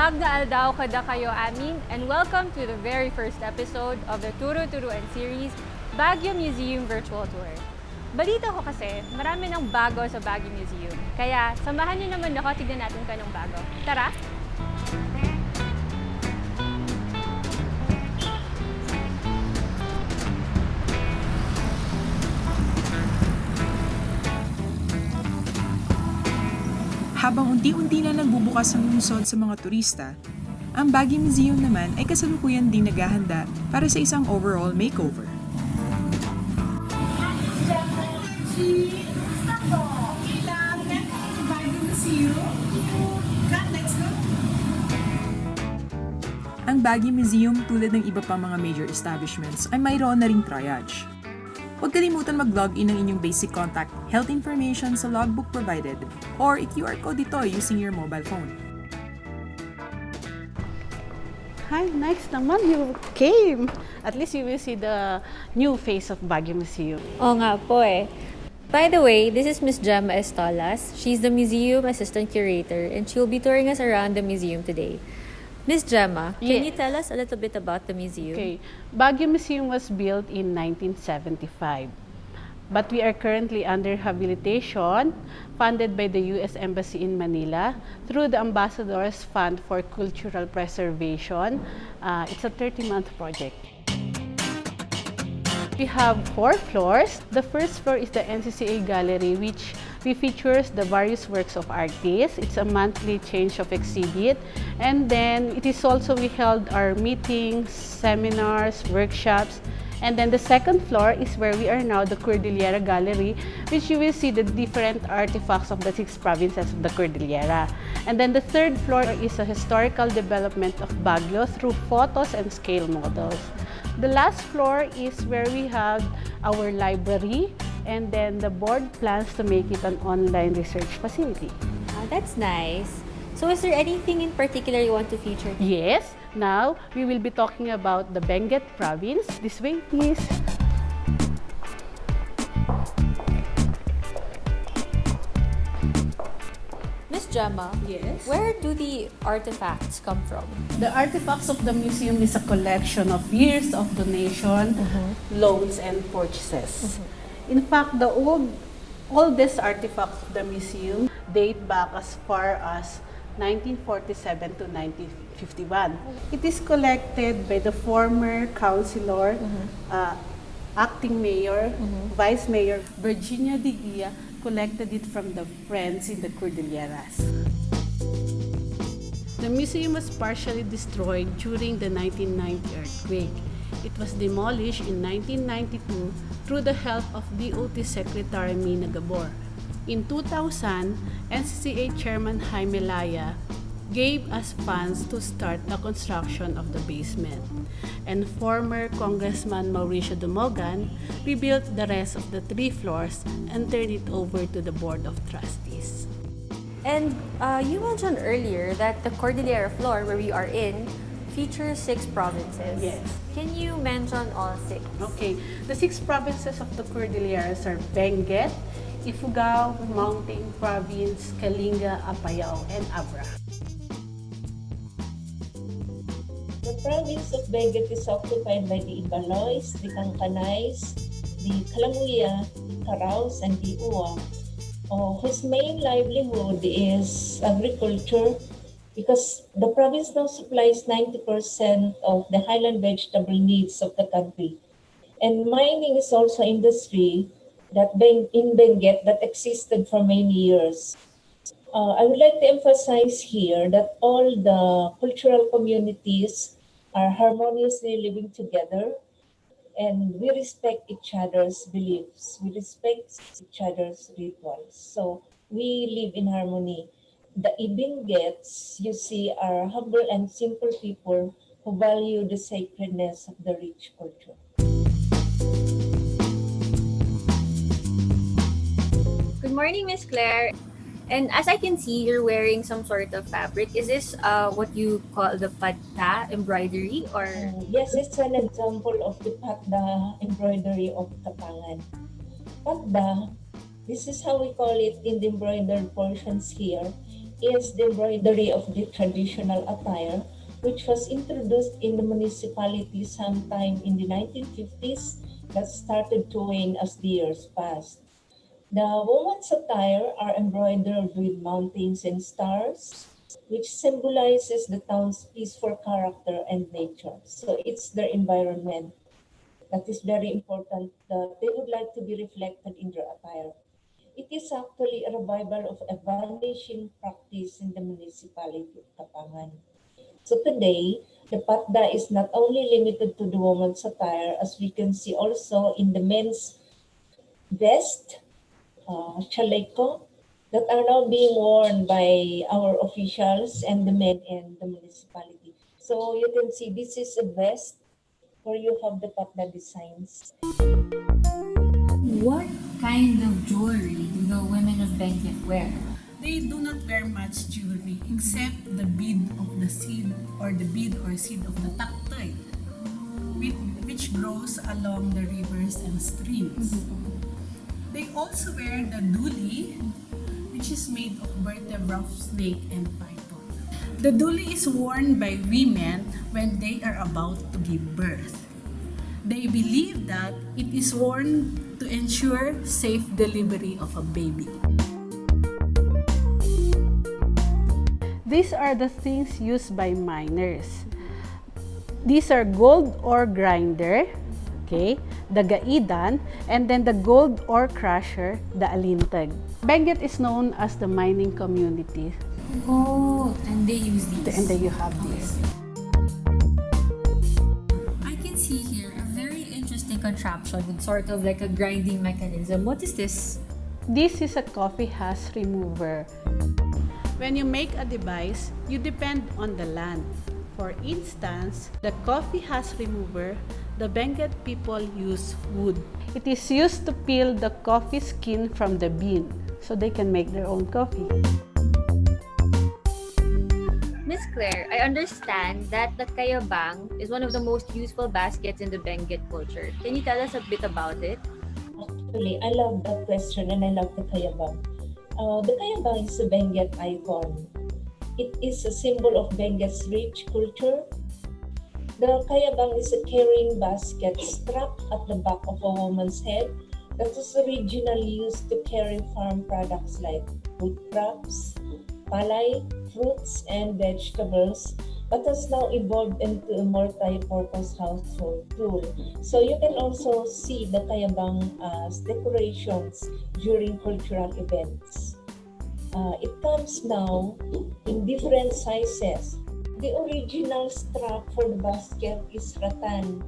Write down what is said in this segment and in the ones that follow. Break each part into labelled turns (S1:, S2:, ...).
S1: Magna Aldao kada kayo amin, and welcome to the very first episode of the Turo Tour-uan Series Baguio Museum Virtual Tour. Balita ko kasi, marami ng bago sa Baguio Museum. Kaya, samahan niyo naman ako, tignan natin ka ng bago. Tara!
S2: Habang unti-unti na nagbubukas ang lungsod sa mga turista, ang Baguio Museum naman ay kasalukuyan din naghahanda para sa isang overall makeover. Ang Baguio Museum, tulad ng iba pang mga major establishments, ay mayroon na ring triage. Huwag kalimutan mag-log in ng inyong basic contact health information sa logbook provided or i-QR code ito using your mobile phone.
S3: Hi, next naman you came. At least you will see the new face of Baguio Museum.
S1: Oo nga po eh. By the way, this is Miss Gemma Estolas. She's the Museum Assistant Curator and she'll be touring us around the museum today. Miss Gemma, can you tell us a little bit about the museum?
S3: Okay, Baguio Museum was built in 1975. But we are currently under rehabilitation funded by the U.S. Embassy in Manila through the Ambassador's Fund for Cultural Preservation. It's a 30-month project. We have 4 floors. The first floor is the NCCA Gallery, which features the various works of artists. It's a monthly change of exhibit. And then it is also we held our meetings, seminars, workshops. And then the second floor is where we are now, the Cordillera Gallery, which you will see the different artifacts of the 6 provinces of the Cordillera. And then the third floor is a historical development of Baguio through photos and scale models. The last floor is where we have our library, and then the board plans to make it an online research facility.
S1: That's nice. So is there anything in particular you want to feature?
S3: Yes, now we will be talking about the Benguet province. This way, please.
S1: Miss Gemma,
S3: Yes.
S1: where do the artifacts come from?
S3: The artifacts of the museum is a collection of years of donation, loans, and purchases. In fact, the oldest artifacts of the museum date back as far as 1947 to 1951. It is collected by the former councilor, acting mayor, vice mayor, Virginia de Gia, collected it from the friends in the Cordilleras. The museum was partially destroyed during the 1990 earthquake. It was demolished in 1992 through the help of DOT Secretary Mina Gabor. In 2000, NCCA Chairman Jaime Laya gave us funds to start the construction of the basement. And former Congressman Mauricio Dumogan rebuilt the rest of the 3 floors and turned it over to the Board of Trustees.
S1: And you mentioned earlier that the Cordillera floor where we are in features 6 provinces.
S3: Yes.
S1: Can you mention all 6?
S3: Okay, the 6 provinces of the Cordilleras are Benguet, Ifugao, Mt.Province, Kalinga, Apayao, and Abra.
S4: The province of Benguet is occupied by the Ibaloys, the Kangkanays, the Kalanguya, the Karaos, and the Uwa, whose main livelihood is agriculture because the province now supplies 90% of the highland vegetable needs of the country. And mining is also industry that in Benguet that existed for many years. I would like to emphasize here that all the cultural communities are harmoniously living together and we respect each other's beliefs. We respect each other's rituals. So we live in harmony. The Ibinguets, you see, are humble and simple people who value the sacredness of the rich culture.
S1: Good morning, Miss Claire. And as I can see, you're wearing some sort of fabric. Is this what you call the padta embroidery or?
S4: Yes, it's an example of the patda embroidery of Kapangan. Patda, this is how we call it in the embroidered portions here. is the embroidery of the traditional attire, which was introduced in the municipality sometime in the 1950s but started to wane as the years passed. The women's attire are embroidered with mountains and stars, which symbolizes the town's peaceful character and nature. So it's their environment that is very important that they would like to be reflected in their attire. It is actually a revival of a vanishing practice in the municipality of Kapangan. So today, the patda is not only limited to the woman's attire, as we can see also in the men's vest, chaleco, that are now being worn by our officials and the men in the municipality. So you can see this is a vest where you have the patna designs.
S1: What kind of jewelry do the women of Benguet wear?
S5: They do not wear much jewelry except the bead of the seed or the bead or seed of the taktoy, which grows along the rivers and streams. They also wear the duli, which is made of vertebra of snake and python. The duli is worn by women when they are about to give birth. They believe that it is worn to ensure safe delivery of a baby.
S3: These are the things used by miners. These are gold ore grinder, okay, the gaidan, and then the gold ore crusher, the alintag. Benguet is known as the mining community,
S1: Oh, and they use these.
S3: and then you have this.
S1: I can see here a very interesting contraption with sort of like a grinding mechanism. What is this?
S3: This is a coffee husk remover. When you make a device, you depend on the land. For instance, the coffee husk remover, the Benguet people use wood. It is used to peel the coffee skin from the bean so they can make their own coffee.
S1: Miss Claire, I understand that the kayabang is one of the most useful baskets in the Benguet culture. Can you tell us a bit about it?
S4: Actually, I love that question and I love the kayabang. The kayabang is a Benguet icon. It is a symbol of Benguet's rich culture. The kayabang is a carrying basket strapped at the back of a woman's head that was originally used to carry farm products like food crops, palay, fruits, and vegetables, but has now evolved into a multi-purpose household tool. So you can also see the kayabang as decorations during cultural events. It comes now in different sizes. The original strap for the basket is rattan.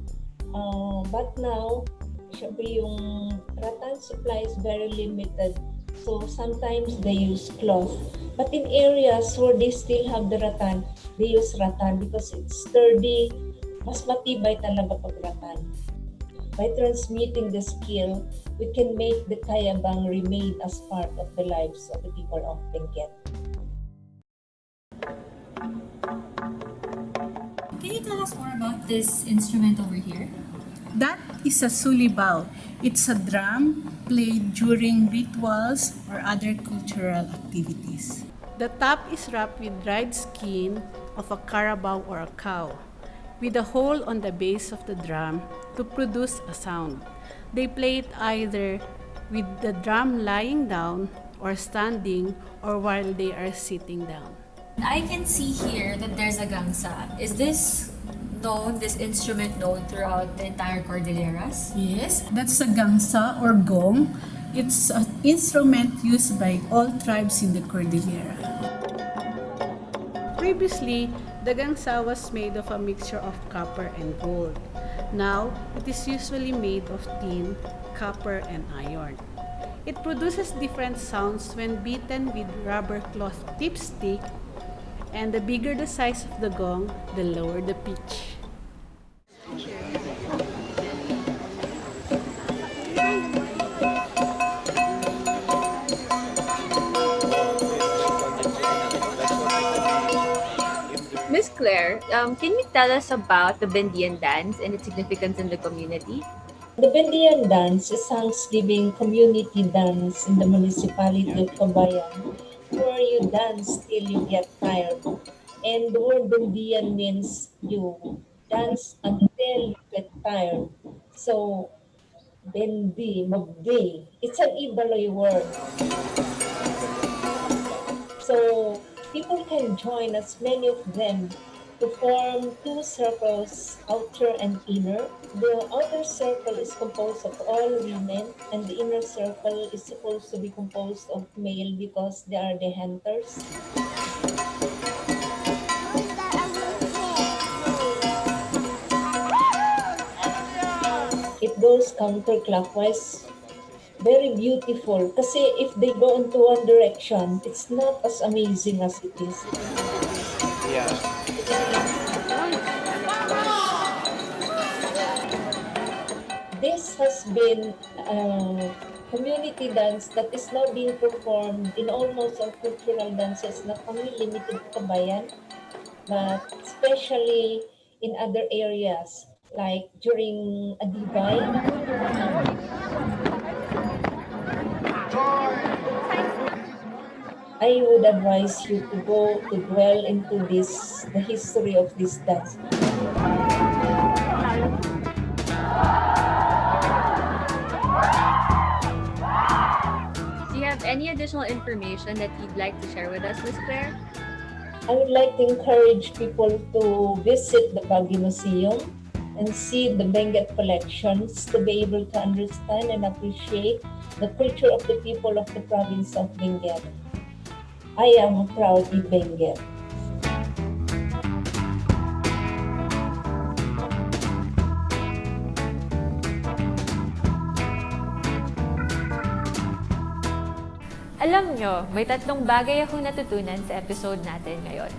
S4: But now, syempre yung rattan supply is very limited. So sometimes they use cloth. But in areas where they still have the rattan, they use rattan because it's sturdy. Mas matibay talaga pag rattan. By transmitting the skill, we can make the kayabang remain as part of the lives of the people of Benguet.
S1: Can you tell us more about this instrument over here?
S5: That is a sulibao. It's a drum played during rituals or other cultural activities.
S3: The top is wrapped with dried skin of a carabao or a cow, with a hole on the base of the drum to produce a sound. They play it either with the drum lying down or standing or while they are sitting down.
S1: I can see here that there's a gangsa. Is this instrument known throughout the entire Cordilleras?
S5: Yes, that's a gangsa or gong. It's an instrument used by all tribes in the Cordillera.
S3: Previously, the gangsa was made of a mixture of copper and gold. Now, it is usually made of tin, copper, and iron. It produces different sounds when beaten with rubber cloth dipstick, and the bigger the size of the gong, the lower the pitch.
S1: Miss Claire, can you tell us about the Bendian dance and its significance in the community?
S4: The Bendian dance is Thanksgiving community dance in the municipality of Kabayan. where you dance till you get tired. And the word Bendian means you dance until you get tired. So, Bendi, Magdi, it's an Ibaloy word. So people can join as many of them to form two circles, outer and inner. The outer circle is composed of all women, and the inner circle is supposed to be composed of male because they are the hunters. It goes counterclockwise. Very beautiful. Kasi if they go into one direction, it's not as amazing as it is. This has been a community dance that is now being performed in almost all cultural dances, not only limited to Kabayan, but especially in other areas, like during Adibay. I would advise you to go to dwell into the history of this dance.
S1: Do you have any additional information that you'd like to share with us, Ms. Claire?
S4: I would like to encourage people to visit the Baguio Museum and see the Benguet collections to be able to understand and appreciate the culture of the people of the province of Benguet. I am proudly Benguet.
S1: Alam nyo, may tatlong bagay akong natutunan sa episode natin ngayon.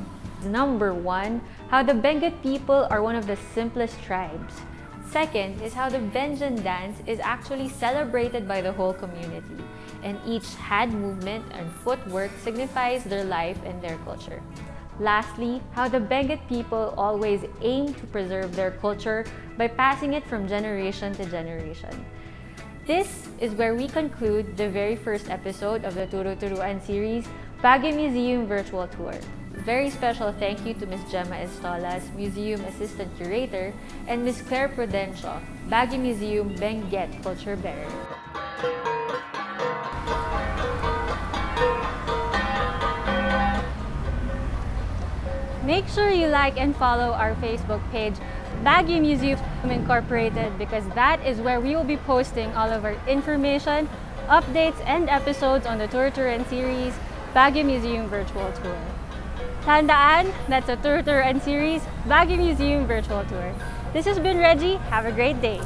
S1: Number one, how the Benguet people are one of the simplest tribes. Second is how the Benjan dance is actually celebrated by the whole community, and each hand movement and footwork signifies their life and their culture. Lastly, how the Benguet people always aim to preserve their culture by passing it from generation to generation. This is where we conclude the very first episode of the Turo Tour-uan Series, Baguio Museum Virtual Tour. Very special thank you to Ms. Gemma Estolas, Museum Assistant Curator, and Ms. Claire Prudencio, Baguio Museum Benguet Culture Bearer. Make sure you like and follow our Facebook page, Baguio Museum Incorporated, because that is where we will be posting all of our information, updates, and episodes on the Turo Tour-an Series, Baguio Museum Virtual Tour. Tandaan, that's a Turo Tour-an Series, Baguio Museum Virtual Tour. This has been Reggie. Have a great day.